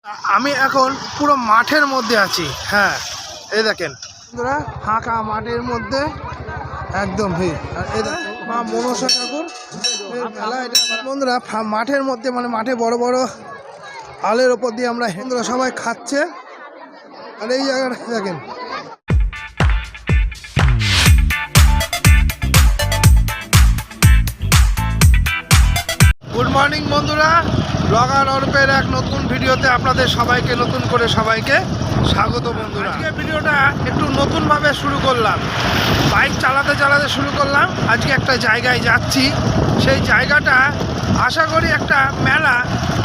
আমি এখন পুরো মাঠের মধ্যে আছি। হ্যাঁ, এই দেখেন বন্ধুরা, ফাঁকা মাঠের মধ্যে একদম ভিড়। আর এই মা মনসা ঠাকুর মেলা। এটা বন্ধুরা মাঠের মধ্যে, মানে মাঠে বড় বড় আলের ওপর দিয়ে আমরা বন্ধুরা সবাই খাচ্ছে। আর এই জায়গাটা দেখেন, গুড মর্নিং বন্ধুরা, ব্লগার অরূপের এক নতুন ভিডিওতে আপনাদের সবাইকে সবাইকে স্বাগত বন্ধুরা। আজকে ভিডিওটা একটু নতুনভাবে শুরু করলাম, বাইক চালাতে শুরু করলাম। আজকে একটা জায়গায় যাচ্ছি, সেই জায়গাটা আশা করি একটা মেলা,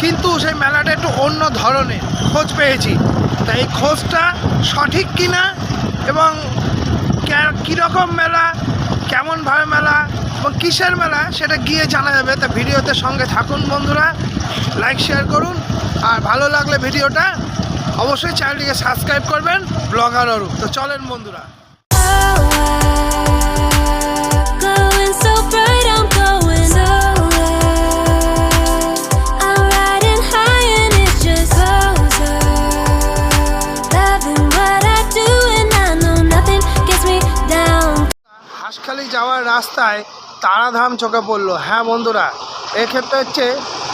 কিন্তু সেই মেলাটা একটু অন্য ধরনের খোঁজ পেয়েছি। তাই এই খোঁজটা সঠিক কিনা এবং কীরকম মেলা, কেমনভাবে মেলা এবং কিসের মেলা, সেটা গিয়ে জানা যাবে। তা ভিডিওতে সঙ্গে থাকুন বন্ধুরা, লাইক শেয়ার করুন, আর ভালো লাগলে ভিডিওটা অবশ্যই চ্যানেলটিকে সাবস্ক্রাইব করবেন, ব্লগার অরূপ। তো চলেন বন্ধুরা। হাঁসখালি যাওয়ার রাস্তায় তারাধাম চোখে পড়লো। হ্যাঁ বন্ধুরা, এক্ষেত্রে হচ্ছে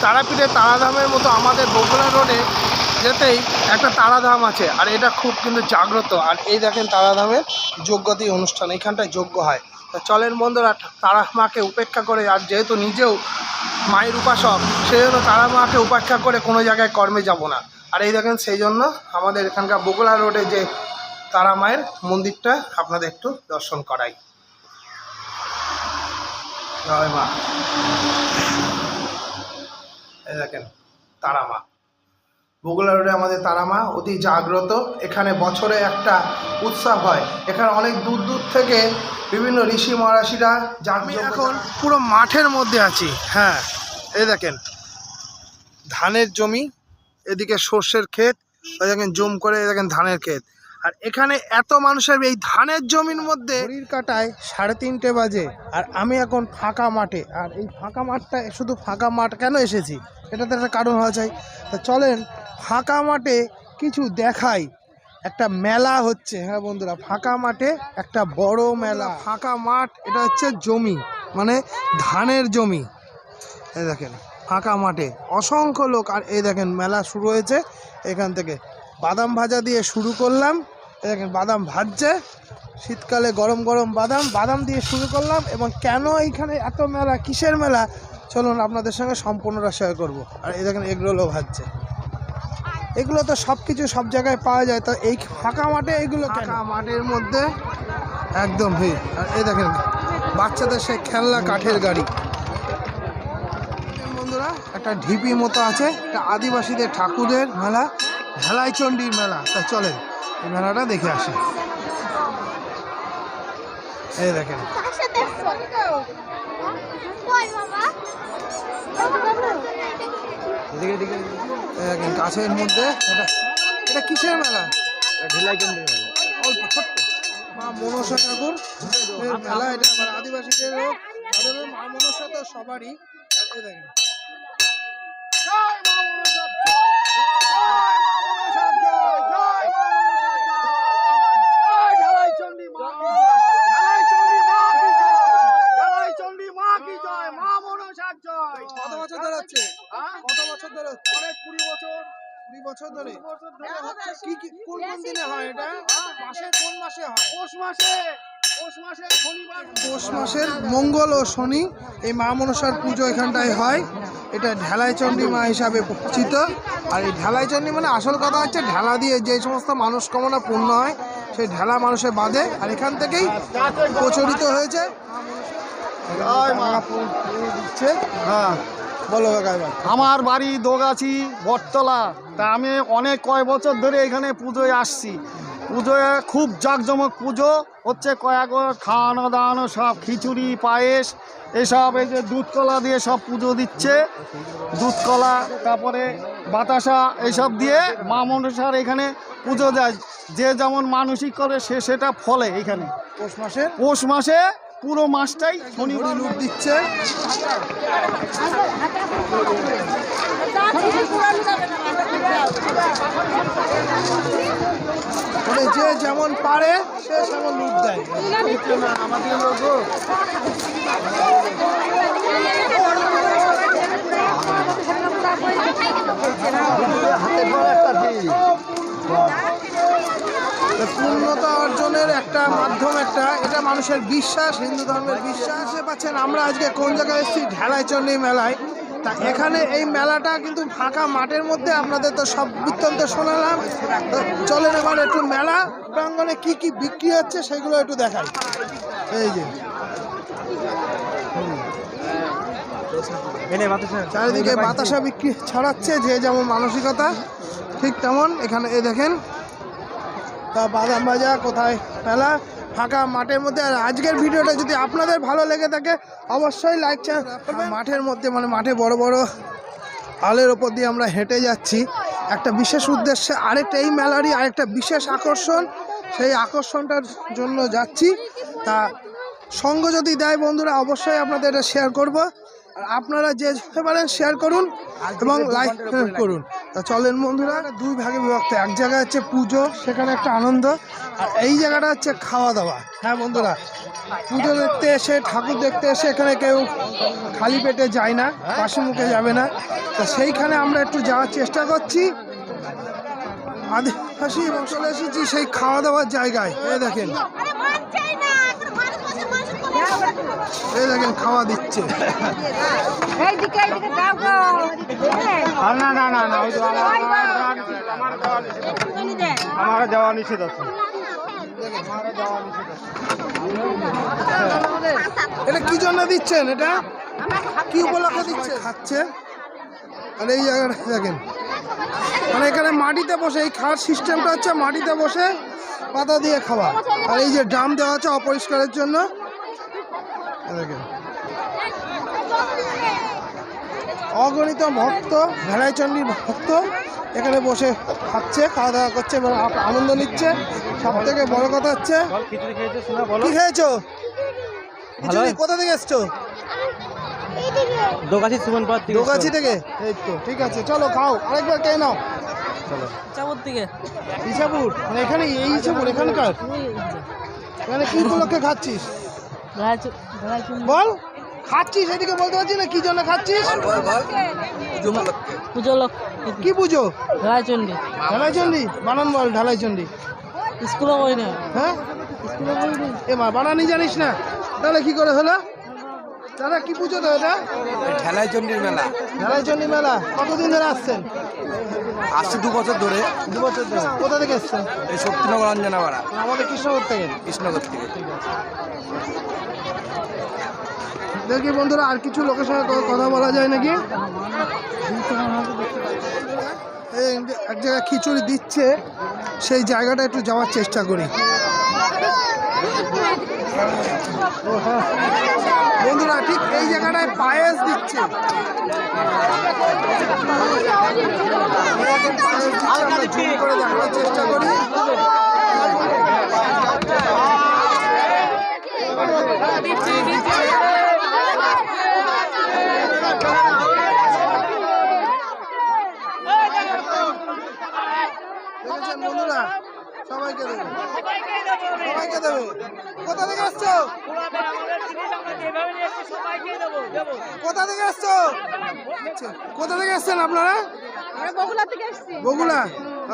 তারাপীঠের তারাধামের মতো আমাদের বগুড়া রোডে যেতেই একটা তারাধাম আছে, আর এটা খুব কিন্তু জাগ্রত। আর এই দেখেন তারাধামের যজ্ঞতি অনুষ্ঠান, এখানটায় যজ্ঞ হয়। তা চলেন বন্ধুরা, তারা মাকে উপেক্ষা করে, আর যেহেতু নিজেও মায়ের উপাসক, সেই জন্য তারা মাকে উপেক্ষা করে কোনো জায়গায় কর্মে যাব না। আর এই দেখেন, সেই জন্য আমাদের এখানকার বগুড়া রোডে যে তারা মায়ের মন্দিরটা আপনাদের একটু দর্শন করাই। জয় মা। এই দেখেন তারা মা, বগুড়া রোডে আমাদের তারা মা অতি জাগ্রত। এখানে বছরে একটা উৎসব হয়, এখানে অনেক দূর দূর থেকে বিভিন্ন ঋষি মহারাষিরা। আমি এখন পুরো মাঠের মধ্যে আছি। হ্যাঁ, এই দেখেন ধানের জমি, এদিকে সর্ষের ক্ষেত, ওই দেখেন জুম করে, এই দেখেন ধানের ক্ষেত। আর এখানে এত মানুষের এই ধানের জমির মধ্যে ঘড়ির কাঁটায় 3:30 বাজে, আর আমি এখন ফাঁকা মাঠে। আর এই ফাঁকা মাঠটা, শুধু ফাঁকা মাঠ কেন এসেছি, এটাতে একটা কারণ হওয়া চাই। তা চলেন ফাঁকা মাঠে কিছু দেখাই। একটা মেলা হচ্ছে। হ্যাঁ বন্ধুরা, ফাঁকা মাঠে একটা বড় মেলা। ফাঁকা মাঠ, এটা হচ্ছে জমি, মানে ধানের জমি। এই দেখেন ফাঁকা মাঠে অসংখ্য লোক। আর এই দেখেন মেলা শুরু হয়েছে এখান থেকে। বাদাম ভাজা দিয়ে শুরু করলাম, এই দেখেন বাদাম ভাজছে, শীতকালে গরম গরম বাদাম দিয়ে শুরু করলাম। এবং কেন এইখানে এত মেলা, কিসের মেলা, চলুন আপনাদের সঙ্গে সম্পূর্ণটা শেয়ার করবো। আর এই দেখেন এগরোলও ভাজছে। এগুলো তো সব কিছু সব জায়গায় পাওয়া যায়, তো এই ফাঁকা মাঠে এগুলো ফাঁকা মাঠের মধ্যে একদম ভিড়। আর এই দেখেন বাচ্চাদের সেই খেলনা কাঠের গাড়ি। বন্ধুরা, একটা ঢিপি মতো আছে, একটা আদিবাসীদের ঠাকুরের মেলা, ঢালাইচণ্ডীর মেলা। তা চলেন এই মেলাটা দেখে আসি। এই দেখেন দেখেন গাছের মধ্যে, এটা কিসের মেলা? ঢালাইচণ্ডীর মেলা। অল্প ছোট্ট মা মনসা ঠাকুর মেলা, এটা আবার আদিবাসীদেরও, তাদেরও মা মনসা তো সবারই। এই দেখেন কত বছর ধরে হচ্ছে? কত বছর ধরে হচ্ছে? 20 বছর ধরে। কি কোন দিনে হয় এটা? মাসের কোন মাসে হয়? পৌষ মাসের মঙ্গল ও শনি এই মা মনসার পুজো এখানটায় হয়। এটা ঢালাইচণ্ডী মা হিসাবে পরিচিত। আর এই ঢালাইচণ্ডী মানে আসল কথা হচ্ছে ঢালা দিয়ে যে সমস্ত মানুষ কামনা পূর্ণ হয়, সেই ঢালা মানুষের বাদে। আর এখান থেকেই প্রচলিত হয়েছে। হ্যাঁ বলো কাকা। আমার বাড়ি দোগাছি বটতলা। তা আমি অনেক কয় বছর ধরে এখানে পুজোয় আসছি। পুজোয় খুব জাঁকজমক পুজো হচ্ছে, কয়েক খাওয়ানো দাওয়ানো, সব খিচুড়ি পায়েস এসব, এই যে দুধ কলা দিয়ে সব পুজো দিচ্ছে, দুধ কলা তারপরে বাতাসা এইসব দিয়ে মা মনসার এখানে পুজো দেয়। যে যেমন মানসিক করে সে সেটা ফলে। এখানে পৌষ মাসে পুরো মাসটাই শনিবার লুট দিচ্ছে। মানে যে যেমন পারে সে সেমন লুট দেয়। আমাদের লোক পূর্ণতা অর্জনের একটা মাধ্যম, এটা মানুষের বিশ্বাস, হিন্দু ধর্মের বিশ্বাস। পাচ্ছেন আমরা আজকে কোন জায়গায় এসেছি, ঢালাইচণ্ডী মেলায়। তা এখানে এই মেলাটা কিন্তু ফাঁকা মাঠের মধ্যে, আপনাদের তো সব বৃত্তান্ত শোনালাম। তো চলেন এবার একটু মেলা প্রাঙ্গণে কি কি বিক্রি হচ্ছে সেগুলো একটু দেখাই। এই যে চারিদিকে বাতাসা বিক্রি ছড়াচ্ছে, যে যেমন মানসিকতা ঠিক তেমন। এখানে এই দেখেন, তা বাদাম ভাজা কোথায় মেলা ফাঁকা মাঠের মধ্যে। আর আজকের ভিডিওটা যদি আপনাদের ভালো লেগে থাকে অবশ্যই লাইক করবেন। মাঠের মধ্যে মানে মাঠে বড় বড় আলের ওপর দিয়ে আমরা হেঁটে যাচ্ছি একটা বিশেষ উদ্দেশ্যে। আরেকটা এই মেলারই আরেকটা বিশেষ আকর্ষণ, সেই আকর্ষণটার জন্য যাচ্ছি। তা সঙ্গ যদি দেয় বন্ধুরা অবশ্যই আপনাদের এটা শেয়ার করব। আর আপনারা যে যেতে পারেন শেয়ার করুন এবং লাইক করুন। তা চলেন বন্ধুরা, দুই ভাগে বিভক্ত। এক জায়গায় হচ্ছে পুজো, সেখানে একটা আনন্দ, আর এই জায়গাটা হচ্ছে খাওয়া দাওয়া। হ্যাঁ বন্ধুরা, পুজো দেখতে এসে, ঠাকুর দেখতে এসে এখানে কেউ খালি পেটে যায় না, বাসি মুখে যাবে না। তা সেইখানে আমরা একটু যাওয়ার চেষ্টা করছি আদিবাসী, এবং চলে এসেছি সেই খাওয়া দাওয়ার জায়গায়। এই দেখেন, এই দেখেন খাওয়া দিচ্ছে। আমার দেওয়া নিষেধ আছে। এটা কি জন্য দিচ্ছেন, এটা কি উপলক্ষে দিচ্ছেন? খাচ্ছে। আর এই জায়গাটা দেখেন, মানে এখানে মাটিতে বসে, এই খাওয়ার সিস্টেমটা হচ্ছে মাটিতে বসে পাতা দিয়ে খাওয়া। আর এই যে ড্রাম দেওয়া আছে অপরিষ্কারের জন্য। দেখেন অগণিত ভক্ত, ঢালাইচণ্ডীর ভক্ত এখানে বসে খাচ্ছে, খাওয়া দাওয়া করছে এবং আনন্দ নিচ্ছে। সব থেকে বড় কথা হচ্ছে, কি খেয়েছো? কোথা থেকে এসছো? দোগাছি থেকে। এই তো ঠিক আছে, চলো খাও, আরেকবার কে নাও। ইছাপুর, মানে এখানে এই ইছাপুর এখানকার। এখানে কি উপলক্ষে খাচ্ছিস বল? খাচ্ছিস এদিকে বলতে পারছি না, কি জন্য খাচ্ছিস? কি পুজো? ঢালাইচণ্ডী। ঢালাইচণ্ডী বানান বল। ঢালাইচণ্ডী স্কুলে করি না। হ্যাঁ, এবার বানানি জানিস না, তাহলে কি করে হলো? দাদা কি পুজো তো এটা? ঢালাইচণ্ডীর মেলা। ঢালাইচণ্ডী মেলা কতদিন ধরে আসছেন? আসছে 2 বছর ধরে। 2 বছর ধরে। কোথা থেকে এসছেন? এই শক্তিনগর অঞ্জনাপাড়া। আমাদের কৃষ্ণনগর থেকে। কৃষ্ণনগর থেকে। দেখি বন্ধুরা, আর কিছু লোকের সঙ্গে কথা বলা যায় নাকি? এক জায়গায় খিচুড়ি দিচ্ছে, সেই জায়গাটা একটু যাওয়ার চেষ্টা করি। বন্ধুরা ঠিক এই জায়গাটায় পায়েস দিচ্ছে। আমরা জুম করে দেখানোর চেষ্টা করি। বন্ধুরা সবাইকে দেবে, সবাইকে দেবে। কোথা থেকে আসছো? কোথা থেকে আসছো? কোথা থেকে আসছেন আপনারা? বগুড়া।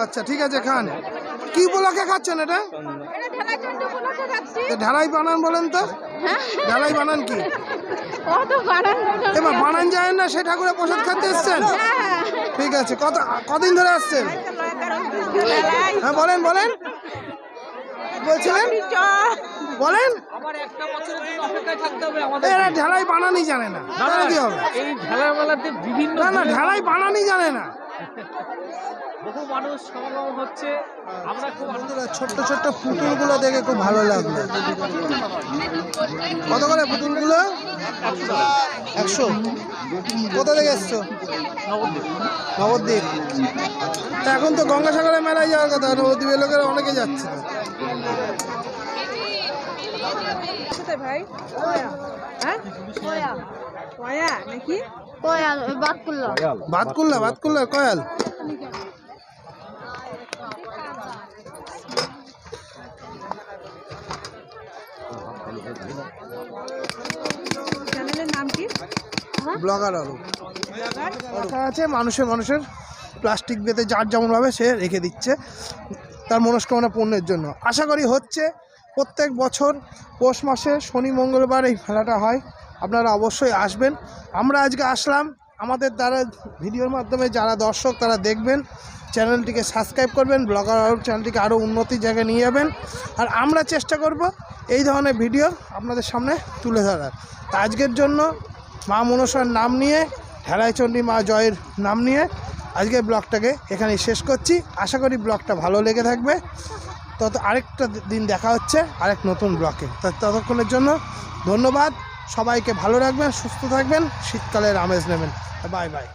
আচ্ছা ঠিক আছে, খান। কি উপলক্ষে খাচ্ছেন এটা? ঢালাই বানান বলেন তো, ঢালাই বানান কি? এবার বানান যায় না, সে ঠাকুরের প্রসাদ খাতে এসছেন? ঠিক আছে, কদিন ধরে আসছেন? হ্যাঁ বলেন বলেন, বলছিলেন বলেন। এরা ঢালাই বানানি জানে না, তাহলে কি হবে? না না, ঢালাই বানানি জানে না। বহু মানুষ সমাগম হচ্ছে। আমরা খুব ছোট্ট ছোট্ট পুতুলগুলো দেখে খুব ভালো লাগলো। কত করে পুতুলগুলো? 100। কোথা থেকে এসছো? নবদ্বীপ। তা এখন তো গঙ্গাসাগরের মেলায় যাওয়ার কথা, নবদ্বীপের লোকেরা অনেকে যাচ্ছে। কোথায় ভাই? হ্যাঁ কয়া নাকি? বাতকুল্লা কয়াল। চ্যানেলের নাম কি? ব্লগার আরো ব্লগার? কথা আছে, মানুষের প্লাস্টিক বেঁধে যার যেমনভাবে সে রেখে দিচ্ছে তার মনস্কামনা পূর্ণের জন্য। আশা করি হচ্ছে। প্রত্যেক বছর পৌষ মাসে শনি মঙ্গলবার এই মেলাটা হয়, আপনারা অবশ্যই আসবেন। আমরা আজকে আসলাম, আমাদের দ্বারা ভিডিওর মাধ্যমে যারা দর্শক তারা দেখবেন, চ্যানেলটিকে সাবস্ক্রাইব করবেন, ব্লগার আরব চ্যানেলটিকে আরও উন্নতির জায়গায় নিয়ে যাবেন। আর আমরা চেষ্টা করব এই ধরনের ভিডিও আপনাদের সামনে তুলে ধরার। তা আজকের জন্য মা মনসার নাম নিয়ে, ঢেলাইচণ্ডী মা জয়ের নাম নিয়ে আজকের ব্লগটাকে এখানেই শেষ করছি। আশা করি ব্লগটা ভালো লেগে থাকবে। আরেকটা দিন দেখা হচ্ছে আরেক নতুন ব্লগে। ততক্ষণের জন্য ধন্যবাদ। সবাইকে ভালো রাখবেন, সুস্থ থাকবেন, শীতকালের আমেজ নেবেন। Bye bye.